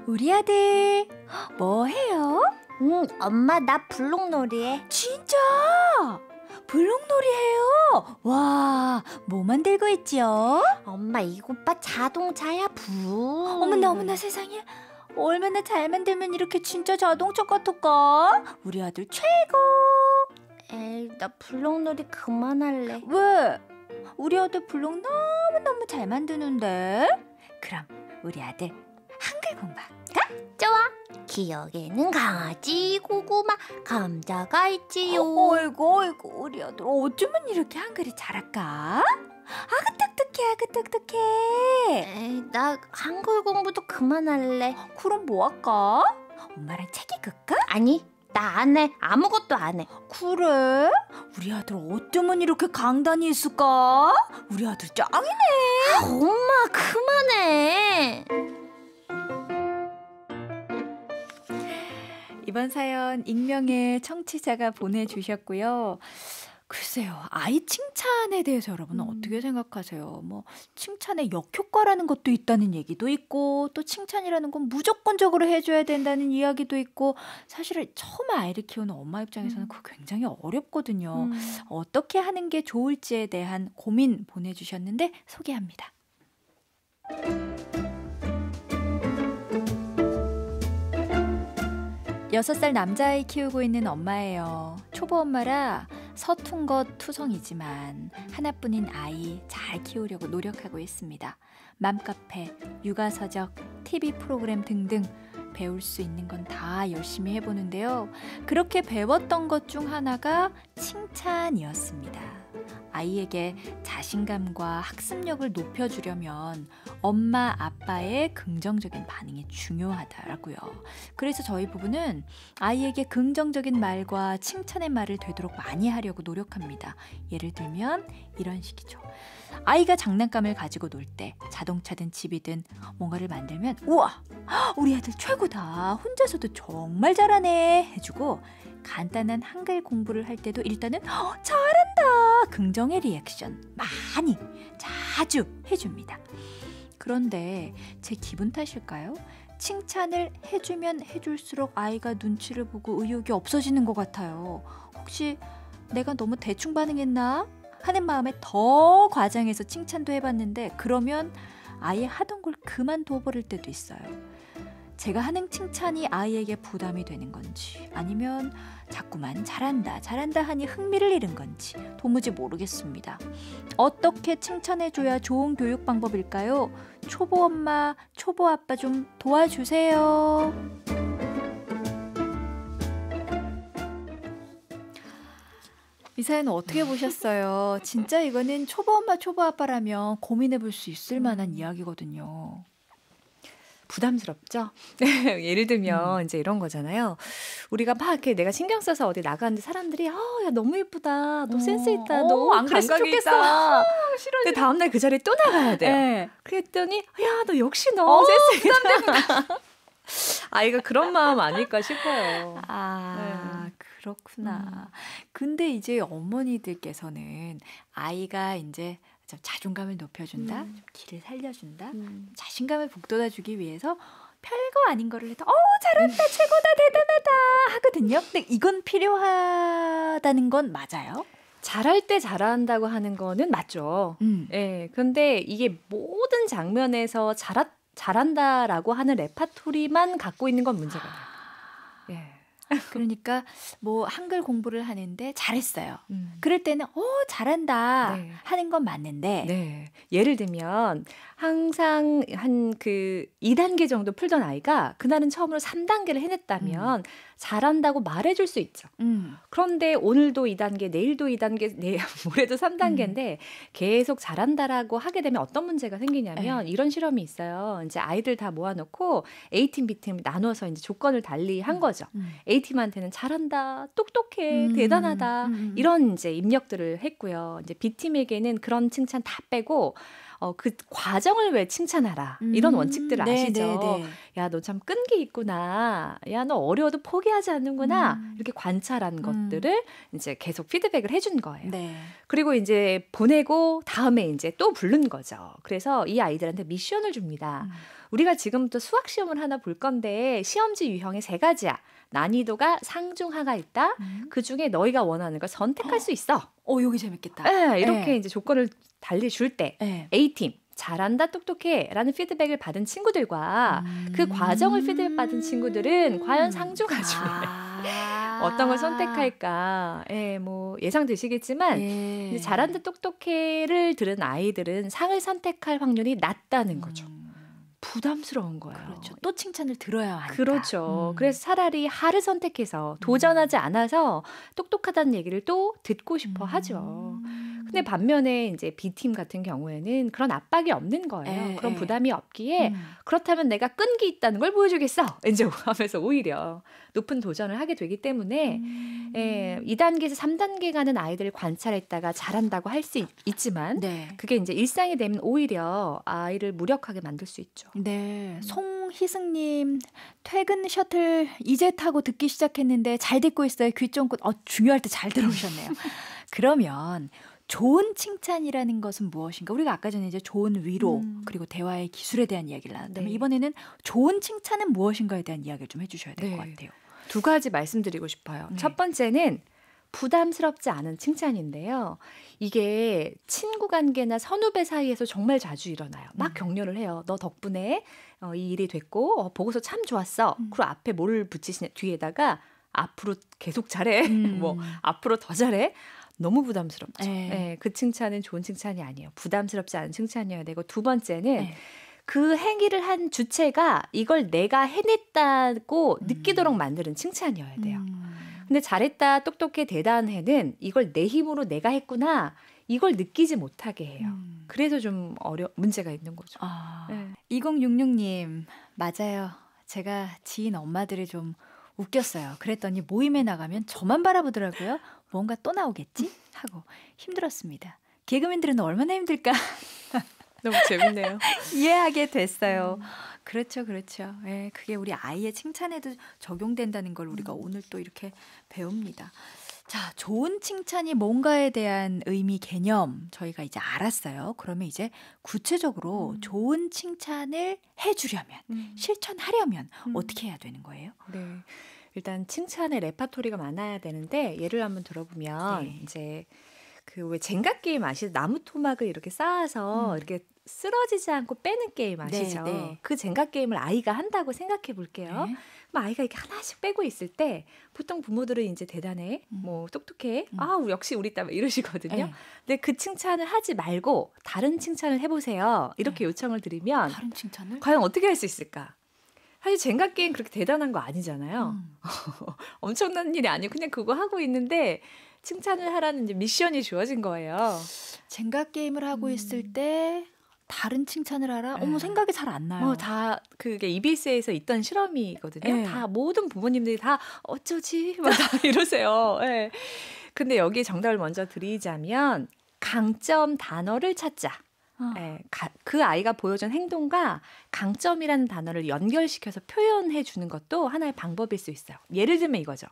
우리 아들 뭐 해요? 엄마 나 블록놀이 해. 진짜? 블록놀이 해요? 와, 뭐 만들고 있지요? 엄마 이것 봐, 자동차야. 어머나 세상에, 얼마나 잘 만들면 이렇게 진짜 자동차 같을까? 우리 아들 최고. 에이, 나 블록놀이 그만할래. 왜? 우리 아들 블록 너무너무 잘 만드는데. 그럼 우리 아들 한글 공부할까? 좋아. 기억에는 강아지, 고구마, 감자가 있지요. 어이구 우리 아들 어쩌면 이렇게 한글이 잘할까? 아그 똑똑해. 에이, 나 한글 공부도 그만할래. 그럼 뭐 할까? 엄마랑 책 읽을까? 아니, 나 안 해. 아무것도 안 해. 그래? 우리 아들 어쩌면 이렇게 강단이 있을까? 우리 아들 짱이네. 엄마 그만해. 이번 사연 익명의 청취자가 보내주셨고요. 글쎄요, 아이 칭찬에 대해서 여러분은 어떻게 생각하세요? 뭐 칭찬에 역효과라는 것도 있다는 얘기도 있고, 또 칭찬이라는 건 무조건적으로 해줘야 된다는 이야기도 있고, 사실은 처음 아이를 키우는 엄마 입장에서는 그거 굉장히 어렵거든요. 어떻게 하는 게 좋을지에 대한 고민 보내주셨는데 소개합니다. 6살 남자아이 키우고 있는 엄마예요. 초보 엄마라 서툰 것 투성이지만 하나뿐인 아이 잘 키우려고 노력하고 있습니다. 맘카페, 육아서적, TV 프로그램 등등 배울 수 있는 건 다 열심히 해보는데요. 그렇게 배웠던 것 중 하나가 칭찬이었습니다. 아이에게 자신감과 학습력을 높여주려면 엄마, 아빠의 긍정적인 반응이 중요하더라고요. 그래서 저희 부부는 아이에게 긍정적인 말과 칭찬의 말을 되도록 많이 하려고 노력합니다. 예를 들면 이런 식이죠. 아이가 장난감을 가지고 놀 때 자동차든 집이든 뭔가를 만들면 우와! 우리 아들 최고다! 혼자서도 정말 잘하네! 해주고 간단한 한글 공부를 할 때도 일단은 잘한다! 긍정의 리액션 많이 자주 해줍니다. 그런데 제 기분 탓일까요? 칭찬을 해주면 해줄수록 아이가 눈치를 보고 의욕이 없어지는 것 같아요. 혹시 내가 너무 대충 반응했나? 하는 마음에 더 과장해서 칭찬도 해봤는데 그러면 아예 하던 걸 그만둬버릴 때도 있어요. 제가 하는 칭찬이 아이에게 부담이 되는 건지 아니면 자꾸만 잘한다 하니 흥미를 잃은 건지 도무지 모르겠습니다. 어떻게 칭찬해줘야 좋은 교육 방법일까요? 초보 엄마, 초보 아빠 좀 도와주세요. 이 사연은 어떻게 보셨어요? 진짜 이거는 초보 엄마, 초보 아빠라면 고민해볼 수 있을 만한 이야기거든요. 부담스럽죠? 예를 들면 이제 이런 거잖아요. 우리가 막 이렇게 내가 신경 써서 어디 나가는데 사람들이 야 너무 예쁘다, 너 센스 있다, 너 안 그랬으면 감각이 좋겠어. 있다. 근데 다음날 그 자리에 또 나가야 돼요. 네. 그랬더니 야 너 역시 너 센스 있다. 아이가 그런 마음 아닐까 싶어요. 그렇구나. 근데 이제 어머니들께서는 아이가 이제 좀 자존감을 높여준다, 좀 길을 살려준다, 자신감을 북돋아주기 위해서 별거 아닌 거를 해도 잘한다, 최고다, 대단하다 하거든요. 근데 이건 필요하다는 건 맞아요? 잘할 때 잘한다고 하는 거는 맞죠. 예. 그런데 이게 모든 장면에서 잘한다라고 하는 레파토리만 갖고 있는 건 문제가 돼요. 예. 그러니까 뭐 한글 공부를 하는데 잘했어요. 그럴 때는 잘한다 네. 하는 건 맞는데 네. 예를 들면 항상 한 그 2단계 정도 풀던 아이가 그날은 처음으로 3단계를 해냈다면 잘한다고 말해줄 수 있죠. 그런데 오늘도 2단계, 내일도 2단계, 모레도 3단계인데 계속 잘한다라고 하게 되면 어떤 문제가 생기냐면 이런 실험이 있어요. 이제 아이들 다 모아놓고 A팀, B팀 나눠서 이제 조건을 달리 한 거죠. A팀한테는 잘한다, 똑똑해, 대단하다 이런 이제 입력들을 했고요. 이제 B팀에게는 그런 칭찬 다 빼고 그 과정을 왜 칭찬하라. 이런 원칙들 아시죠? 네. 야, 너 참 끈기 있구나. 야, 너 어려워도 포기하지 않는구나. 이렇게 관찰한 것들을 이제 계속 피드백을 해준 거예요. 네. 그리고 이제 보내고 다음에 이제 또 부른 거죠. 그래서 이 아이들한테 미션을 줍니다. 우리가 지금부터 수학 시험을 하나 볼 건데 시험지 유형이 3가지야. 난이도가 상중하가 있다. 그중에 너희가 원하는 걸 선택할 수 있어. 여기 재밌겠다. 네, 이렇게 이제 조건을 달리 줄 때 A팀 잘한다 똑똑해 라는 피드백을 받은 친구들과 그 과정을 피드백받은 친구들은 과연 상중하 중에 어떤 걸 선택할까 뭐 예상되시겠지만 이제 잘한다 똑똑해를 들은 아이들은 상을 선택할 확률이 낮다는 거죠. 부담스러운 거예요. 그렇죠. 또 칭찬을 들어야 하니까. 그렇죠. 그래서 차라리 하를 선택해서 도전하지 않아서 똑똑하다는 얘기를 또 듣고 싶어 하죠. 근데 반면에 이제 B팀 같은 경우에는 그런 압박이 없는 거예요. 그런 부담이 없기에 그렇다면 내가 끈기 있다는 걸 보여주겠어. 이제 하면서 오히려 높은 도전을 하게 되기 때문에 2단계에서 3단계 가는 아이들을 관찰했다가 잘한다고 할 수 있지만 그게 이제 일상이 되면 오히려 아이를 무력하게 만들 수 있죠. 네, 송희승님 퇴근 셔틀 이제 타고 듣기 시작했는데 잘 듣고 있어요. 귀 쫑긋. 중요할 때 잘 들어오셨네요. 그러면 좋은 칭찬이라는 것은 무엇인가? 우리가 아까 전에 이제 좋은 위로 그리고 대화의 기술에 대한 이야기를 나눴다면 이번에는 좋은 칭찬은 무엇인가에 대한 이야기를 좀 해주셔야 될 것 같아요. 2가지 말씀드리고 싶어요. 첫 번째는 부담스럽지 않은 칭찬인데요. 이게 친구 관계나 선후배 사이에서 정말 자주 일어나요. 막 격려를 해요. 너 덕분에 이 일이 됐고 보고서 참 좋았어. 그리고 앞에 뭘 붙이시냐 뒤에다가 앞으로 계속 잘해. 뭐 앞으로 더 잘해. 너무 부담스럽죠. 그 칭찬은 좋은 칭찬이 아니에요. 부담스럽지 않은 칭찬이어야 되고 2번째는 그 행위를 한 주체가 이걸 내가 해냈다고 느끼도록 만드는 칭찬이어야 돼요. 근데 잘했다, 똑똑해, 대단해는 이걸 내 힘으로 내가 했구나 이걸 느끼지 못하게 해요. 그래서 좀 문제가 있는 거죠. 2066님 맞아요. 제가 지인 엄마들을 좀 웃겼어요. 그랬더니 모임에 나가면 저만 바라보더라고요. 뭔가 또 나오겠지? 하고 힘들었습니다. 개그맨들은 얼마나 힘들까? 너무 재밌네요. 이해하게 됐어요. 그렇죠. 그게 우리 아이의 칭찬에도 적용된다는 걸 우리가 오늘 또 이렇게 배웁니다. 자, 좋은 칭찬이 뭔가에 대한 의미, 개념 저희가 이제 알았어요. 그러면 이제 구체적으로 좋은 칭찬을 해주려면, 실천하려면 어떻게 해야 되는 거예요? 네. 일단 칭찬의 레파토리가 많아야 되는데 예를 한번 들어보면 이제 그 왜 젠가 게임 아시죠? 나무 토막을 이렇게 쌓아서 이렇게 쓰러지지 않고 빼는 게임 아시죠? 그 젠가 게임을 아이가 한다고 생각해 볼게요. 그럼 아이가 이렇게 하나씩 빼고 있을 때 보통 부모들은 이제 대단해, 뭐 똑똑해, 역시 우리 딸 이러시거든요. 근데 그 칭찬을 하지 말고 다른 칭찬을 해보세요. 이렇게 요청을 드리면 다른 칭찬을? 과연 어떻게 할 수 있을까? 사실 젠가 게임 그렇게 대단한 거 아니잖아요. 엄청난 일이 아니고 그냥 그거 하고 있는데 칭찬을 하라는 이제 미션이 주어진 거예요. 젠가 게임을 하고 있을 때 다른 칭찬을 하라? 생각이 잘 안 나요. 다 그게 EBS에서 있던 실험이거든요. 다 모든 부모님들이 다 어쩌지? 막 다 이러세요. 근데 여기에 정답을 먼저 드리자면 강점 단어를 찾자. 그 아이가 보여준 행동과 강점이라는 단어를 연결시켜서 표현해 주는 것도 하나의 방법일 수 있어요. 예를 들면 이거죠.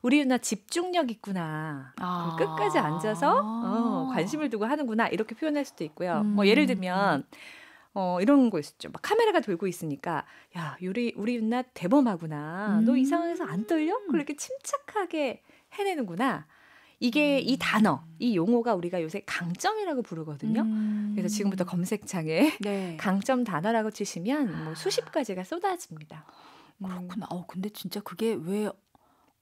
우리 누나 집중력 있구나. 끝까지 앉아서 관심을 두고 하는구나. 이렇게 표현할 수도 있고요. 뭐 예를 들면 이런 거 있었죠. 막 카메라가 돌고 있으니까 야, 우리 누나 대범하구나. 너 이 상황에서 안 떨려? 그렇게 침착하게 해내는구나. 이게 이 단어, 이 용어가 우리가 요새 강점이라고 부르거든요. 그래서 지금부터 검색창에 강점 단어라고 치시면 뭐 수십 가지가 쏟아집니다. 그렇구나. 근데 진짜 그게 왜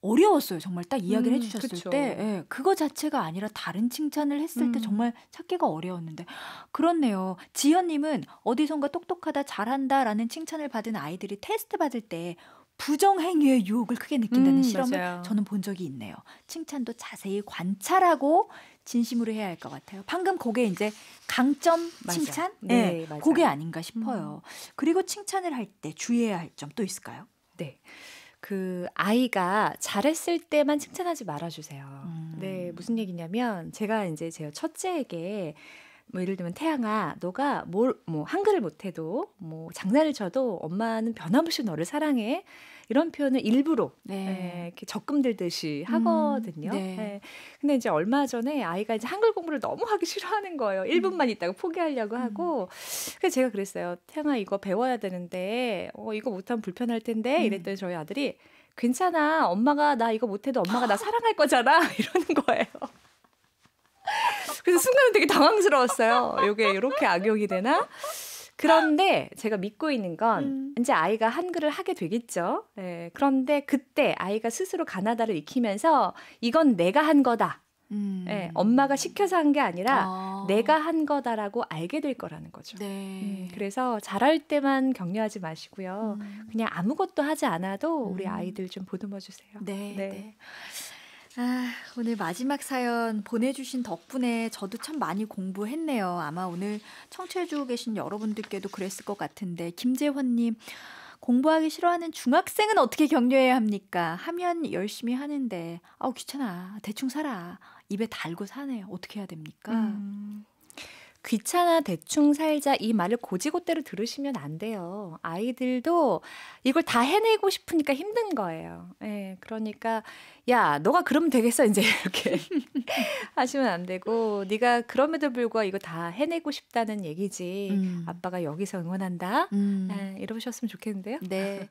어려웠어요. 정말 딱 이야기를 해주셨을 그쵸. 때 그거 자체가 아니라 다른 칭찬을 했을 때 정말 찾기가 어려웠는데 그렇네요. 지연님은 어디선가 똑똑하다 잘한다라는 칭찬을 받은 아이들이 테스트 받을 때 부정행위의 유혹을 크게 느낀다는 실험을 맞아요. 저는 본 적이 있네요. 칭찬도 자세히 관찰하고 진심으로 해야 할 것 같아요. 방금 그게 이제 강점 칭찬? 네, 맞아요. 그게 아닌가 싶어요. 그리고 칭찬을 할 때 주의해야 할 점 또 있을까요? 네. 그 아이가 잘했을 때만 칭찬하지 말아주세요. 네, 무슨 얘기냐면 제가 이제 제 첫째에게 뭐 예를 들면 태양아, 너가 뭐 한글을 못해도 뭐 장난을 쳐도 엄마는 변함없이 너를 사랑해. 이런 표현을 일부러 이렇게 적금 들듯이 하거든요. 네. 근데 이제 얼마 전에 아이가 이제 한글 공부를 너무 하기 싫어하는 거예요. 1분만 있다가 포기하려고 하고. 그래서 제가 그랬어요. 태양아, 이거 배워야 되는데 이거 못하면 불편할 텐데 이랬더니 저희 아들이 괜찮아. 엄마가 나 이거 못해도 엄마가 나 사랑할 거잖아. 이러는 거예요. 그래서 순간 되게 당황스러웠어요. 이게 이렇게 악용이 되나? 그런데 제가 믿고 있는 건 이제 아이가 한글을 하게 되겠죠. 네, 그런데 그때 아이가 스스로 가나다를 익히면서 이건 내가 한 거다. 네, 엄마가 시켜서 한 게 아니라 내가 한 거다라고 알게 될 거라는 거죠. 네. 그래서 잘할 때만 격려하지 마시고요. 그냥 아무것도 하지 않아도 우리 아이들 좀 보듬어 주세요. 네. 네. 오늘 마지막 사연 보내주신 덕분에 저도 참 많이 공부했네요. 아마 오늘 청취해주고 계신 여러분들께도 그랬을 것 같은데, 김재환님, 공부하기 싫어하는 중학생은 어떻게 격려해야 합니까? 하면 열심히 하는데 귀찮아, 대충 살아, 입에 달고 사네요. 어떻게 해야 됩니까? 귀찮아 대충 살자 이 말을 고지고대로 들으시면 안 돼요. 아이들도 이걸 다 해내고 싶으니까 힘든 거예요. 네, 그러니까 야, 너가 그러면 되겠어 이제 이렇게 하시면 안 되고, 네가 그럼에도 불구하고 이거 다 해내고 싶다는 얘기지. 아빠가 여기서 응원한다. 네, 이러셨으면 좋겠는데요. 네.